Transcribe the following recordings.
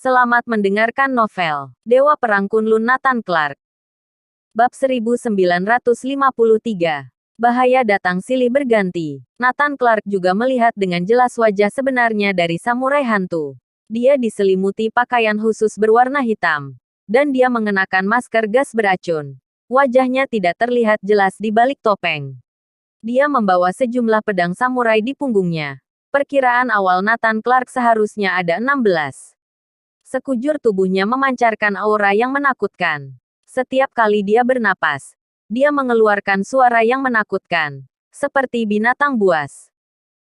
Selamat mendengarkan novel Dewa Perang Kunlun Nathan Clark. Bab 1953. Bahaya datang silih berganti. Nathan Clark juga melihat dengan jelas wajah sebenarnya dari samurai hantu. Dia diselimuti pakaian khusus berwarna hitam. Dan dia mengenakan masker gas beracun. Wajahnya tidak terlihat jelas di balik topeng. Dia membawa sejumlah pedang samurai di punggungnya. Perkiraan awal Nathan Clark seharusnya ada 16. Sekujur tubuhnya memancarkan aura yang menakutkan. Setiap kali dia bernapas, dia mengeluarkan suara yang menakutkan, seperti binatang buas.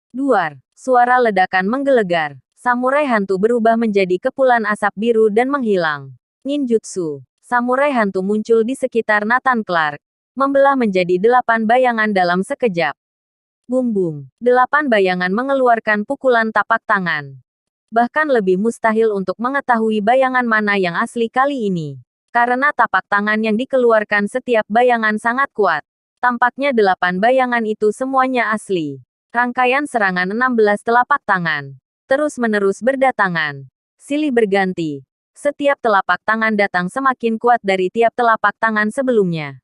Duar, suara ledakan menggelegar. Samurai hantu berubah menjadi kepulan asap biru dan menghilang. Ninjutsu, samurai hantu muncul di sekitar Nathan Clark, membelah menjadi 8 bayangan dalam sekejap. Bum-bum, 8 bayangan mengeluarkan pukulan tapak tangan. Bahkan lebih mustahil untuk mengetahui bayangan mana yang asli kali ini. Karena tapak tangan yang dikeluarkan setiap bayangan sangat kuat. Tampaknya 8 bayangan itu semuanya asli. Rangkaian serangan 16 telapak tangan. Terus-menerus berdatangan. Silih berganti. Setiap telapak tangan datang semakin kuat dari tiap telapak tangan sebelumnya.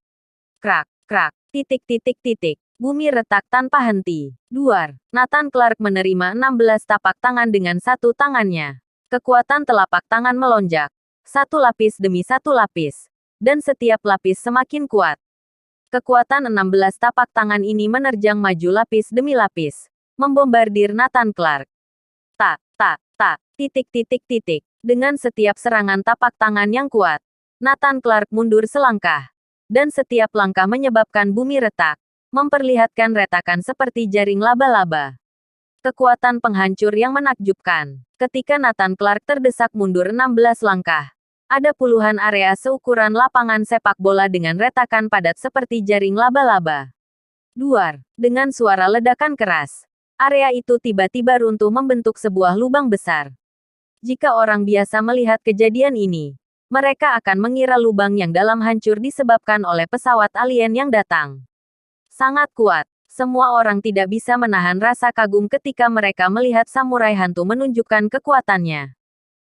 Krak, krak, titik titik titik. Bumi retak tanpa henti. Duar, Nathan Clark menerima 16 tapak tangan dengan satu tangannya. Kekuatan telapak tangan melonjak. Satu lapis demi satu lapis. Dan setiap lapis semakin kuat. Kekuatan 16 tapak tangan ini menerjang maju lapis demi lapis. Membombardir Nathan Clark. Tak, tak, tak, titik titik titik. Dengan setiap serangan tapak tangan yang kuat, Nathan Clark mundur selangkah. Dan setiap langkah menyebabkan bumi retak. Memperlihatkan retakan seperti jaring laba-laba. Kekuatan penghancur yang menakjubkan. Ketika Nathan Clark terdesak mundur 16 langkah, ada puluhan area seukuran lapangan sepak bola dengan retakan padat seperti jaring laba-laba. Duar, dengan suara ledakan keras. Area itu tiba-tiba runtuh membentuk sebuah lubang besar. Jika orang biasa melihat kejadian ini, mereka akan mengira lubang yang dalam hancur disebabkan oleh pesawat alien yang datang. Sangat kuat. Semua orang tidak bisa menahan rasa kagum ketika mereka melihat samurai hantu menunjukkan kekuatannya.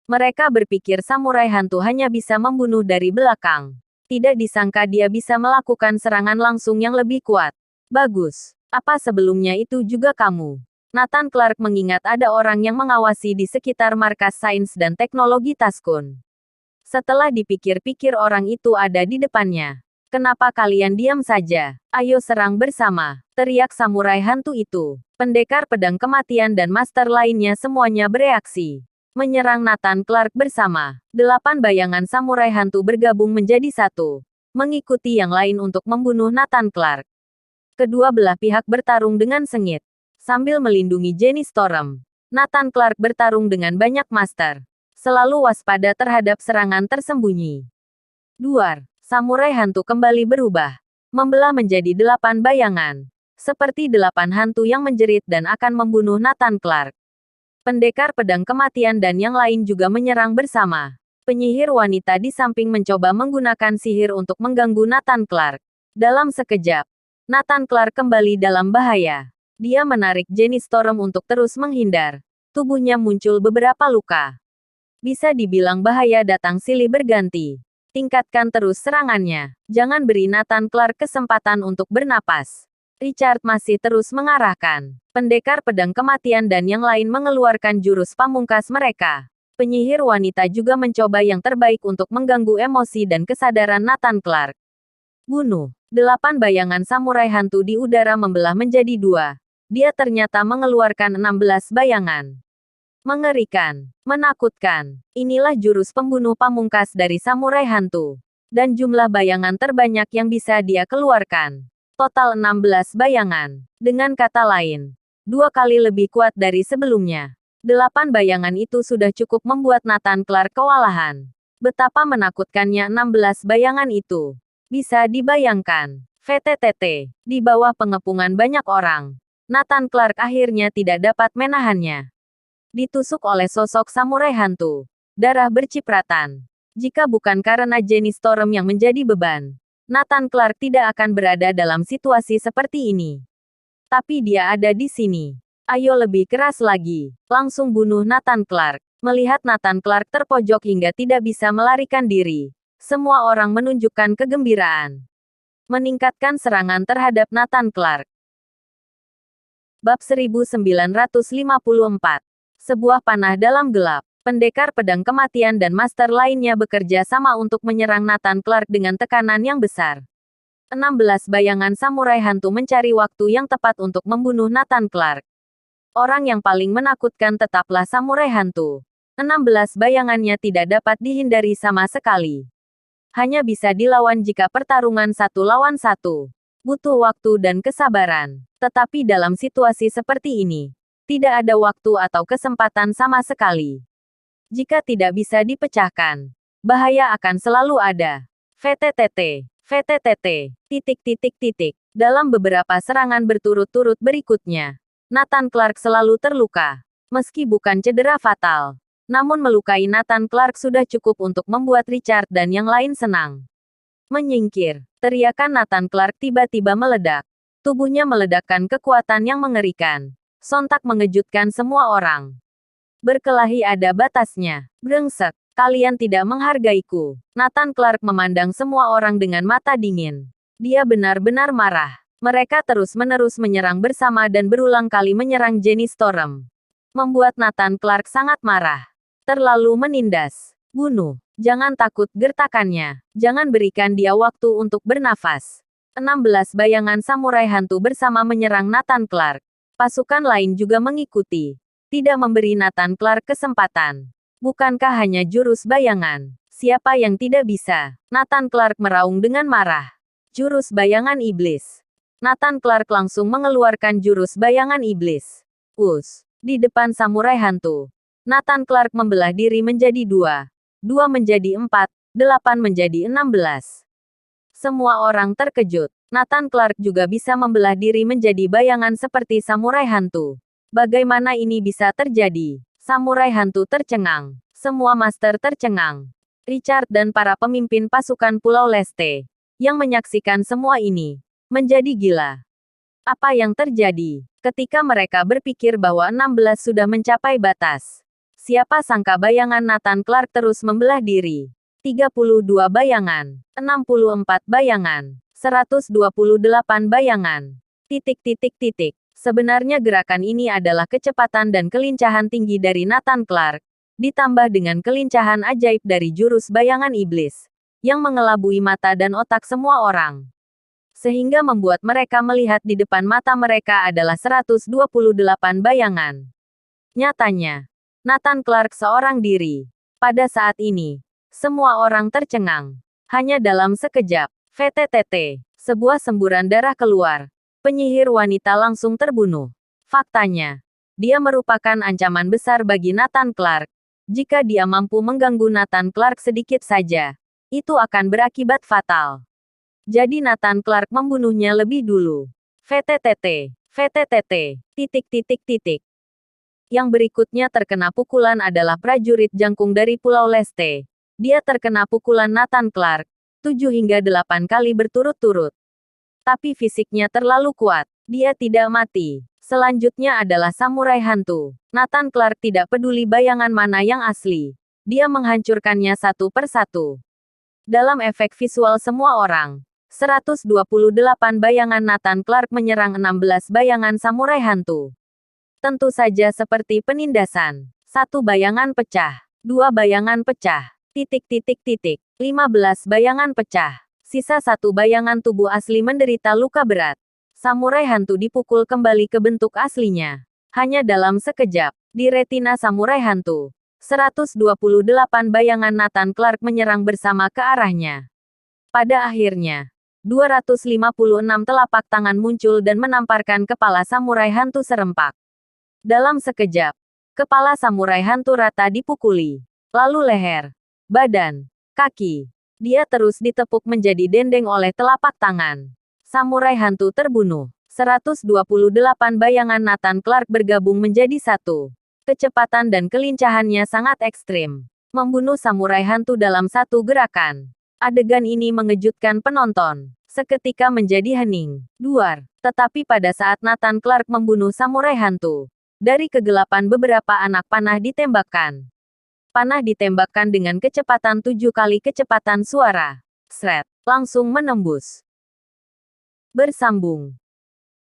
Mereka berpikir samurai hantu hanya bisa membunuh dari belakang. Tidak disangka dia bisa melakukan serangan langsung yang lebih kuat. Bagus. Apa sebelumnya itu juga kamu? Nathan Clark mengingat ada orang yang mengawasi di sekitar markas sains dan teknologi Taskun. Setelah dipikir-pikir orang itu ada di depannya. Kenapa kalian diam saja? Ayo serang bersama, teriak samurai hantu itu. Pendekar pedang kematian dan master lainnya semuanya bereaksi. Menyerang Nathan Clark bersama. 8 bayangan samurai hantu bergabung menjadi satu. Mengikuti yang lain untuk membunuh Nathan Clark. Kedua belah pihak bertarung dengan sengit. Sambil melindungi Jenny Storm, Nathan Clark bertarung dengan banyak master. Selalu waspada terhadap serangan tersembunyi. Duar. Samurai hantu kembali berubah. Membelah menjadi 8 bayangan. Seperti 8 hantu yang menjerit dan akan membunuh Nathan Clark. Pendekar pedang kematian dan yang lain juga menyerang bersama. Penyihir wanita di samping mencoba menggunakan sihir untuk mengganggu Nathan Clark. Dalam sekejap, Nathan Clark kembali dalam bahaya. Dia menarik Jenny Storm untuk terus menghindar. Tubuhnya muncul beberapa luka. Bisa dibilang bahaya datang silih berganti. Tingkatkan terus serangannya. Jangan beri Nathan Clark kesempatan untuk bernapas. Richard masih terus mengarahkan. Pendekar pedang kematian dan yang lain mengeluarkan jurus pamungkas mereka. Penyihir wanita juga mencoba yang terbaik untuk mengganggu emosi dan kesadaran Nathan Clark. Bunuh. 8 bayangan samurai hantu di udara membelah menjadi 2. Dia ternyata mengeluarkan 16 bayangan. Mengerikan, menakutkan. Inilah jurus pembunuh pamungkas dari samurai hantu. Dan jumlah bayangan terbanyak yang bisa dia keluarkan. Total 16 bayangan. Dengan kata lain, 2 kali lebih kuat dari sebelumnya. 8 bayangan itu sudah cukup membuat Nathan Clark kewalahan. Betapa menakutkannya 16 bayangan itu. Bisa dibayangkan. VTTT. Di bawah pengepungan banyak orang, Nathan Clark akhirnya tidak dapat menahannya. Ditusuk oleh sosok samurai hantu. Darah bercipratan. Jika bukan karena Jenny Storm yang menjadi beban, Nathan Clark tidak akan berada dalam situasi seperti ini. Tapi dia ada di sini. Ayo lebih keras lagi. Langsung bunuh Nathan Clark. Melihat Nathan Clark terpojok hingga tidak bisa melarikan diri, semua orang menunjukkan kegembiraan. Meningkatkan serangan terhadap Nathan Clark. Bab 1954. Sebuah panah dalam gelap. Pendekar pedang kematian dan master lainnya bekerja sama untuk menyerang Nathan Clark dengan tekanan yang besar. 16 bayangan samurai hantu mencari waktu yang tepat untuk membunuh Nathan Clark. Orang yang paling menakutkan tetaplah samurai hantu. 16 bayangannya tidak dapat dihindari sama sekali. Hanya bisa dilawan jika pertarungan 1 lawan 1. Butuh waktu dan kesabaran. Tetapi dalam situasi seperti ini, tidak ada waktu atau kesempatan sama sekali. Jika tidak bisa dipecahkan, bahaya akan selalu ada. VTTT, VTTT, titik. Dalam beberapa serangan berturut-turut berikutnya, Nathan Clark selalu terluka. Meski bukan cedera fatal, namun melukai Nathan Clark sudah cukup untuk membuat Richard dan yang lain senang. Menyingkir, teriakan Nathan Clark tiba-tiba meledak. Tubuhnya meledakkan kekuatan yang mengerikan. Sontak mengejutkan semua orang. Berkelahi ada batasnya. Brengsek, kalian tidak menghargaiku. Nathan Clark memandang semua orang dengan mata dingin. Dia benar-benar marah. Mereka terus-menerus menyerang bersama dan berulang kali menyerang Jenny Storm. Membuat Nathan Clark sangat marah. Terlalu menindas. Bunuh. Jangan takut gertakannya. Jangan berikan dia waktu untuk bernafas. 16 bayangan samurai hantu bersama menyerang Nathan Clark. Pasukan lain juga mengikuti. Tidak memberi Nathan Clark kesempatan. Bukankah hanya jurus bayangan? Siapa yang tidak bisa? Nathan Clark meraung dengan marah. Jurus bayangan iblis. Nathan Clark langsung mengeluarkan jurus bayangan iblis. Di depan samurai hantu, Nathan Clark membelah diri menjadi 2. 2 menjadi 4, 8 menjadi 16. Semua orang terkejut. Nathan Clark juga bisa membelah diri menjadi bayangan seperti samurai hantu. Bagaimana ini bisa terjadi? Samurai hantu tercengang. Semua master tercengang. Richard dan para pemimpin pasukan Pulau Leste, yang menyaksikan semua ini, menjadi gila. Apa yang terjadi? Ketika mereka berpikir bahwa 16 sudah mencapai batas. Siapa sangka bayangan Nathan Clark terus membelah diri. 32 bayangan, 64 bayangan, 128 bayangan. Sebenarnya gerakan ini adalah kecepatan dan kelincahan tinggi dari Nathan Clark, ditambah dengan kelincahan ajaib dari jurus bayangan iblis, yang mengelabui mata dan otak semua orang. Sehingga membuat mereka melihat di depan mata mereka adalah 128 bayangan. Nyatanya, Nathan Clark seorang diri. Pada saat ini, semua orang tercengang. Hanya dalam sekejap, VTTT, sebuah semburan darah keluar. Penyihir wanita langsung terbunuh. Faktanya, dia merupakan ancaman besar bagi Nathan Clark. Jika dia mampu mengganggu Nathan Clark sedikit saja, itu akan berakibat fatal. Jadi Nathan Clark membunuhnya lebih dulu. VTTT. Yang berikutnya terkena pukulan adalah prajurit jangkung dari Pulau Leste. Dia terkena pukulan Nathan Clark 7 hingga 8 kali berturut-turut. Tapi fisiknya terlalu kuat. Dia tidak mati. Selanjutnya adalah samurai hantu. Nathan Clark tidak peduli bayangan mana yang asli. Dia menghancurkannya satu persatu. Dalam efek visual semua orang, 128 bayangan Nathan Clark menyerang 16 bayangan samurai hantu. Tentu saja seperti penindasan. 1 bayangan pecah. 2 bayangan pecah. 15 bayangan pecah. Sisa 1 bayangan tubuh asli menderita luka berat. Samurai hantu dipukul kembali ke bentuk aslinya. Hanya dalam sekejap, di retina samurai hantu, 128 bayangan Nathan Clark menyerang bersama ke arahnya. Pada akhirnya, 256 telapak tangan muncul dan menamparkan kepala samurai hantu serempak. Dalam sekejap, kepala samurai hantu rata dipukuli. Lalu leher, badan, kaki. Dia terus ditepuk menjadi dendeng oleh telapak tangan. Samurai hantu terbunuh. 128 bayangan Nathan Clark bergabung menjadi satu. Kecepatan dan kelincahannya sangat ekstrim. Membunuh samurai hantu dalam satu gerakan. Adegan ini mengejutkan penonton. Seketika menjadi hening. Duar. Tetapi pada saat Nathan Clark membunuh samurai hantu, dari kegelapan beberapa anak panah ditembakkan. Panah ditembakkan dengan kecepatan 7 kali kecepatan suara. Sret, langsung menembus. Bersambung.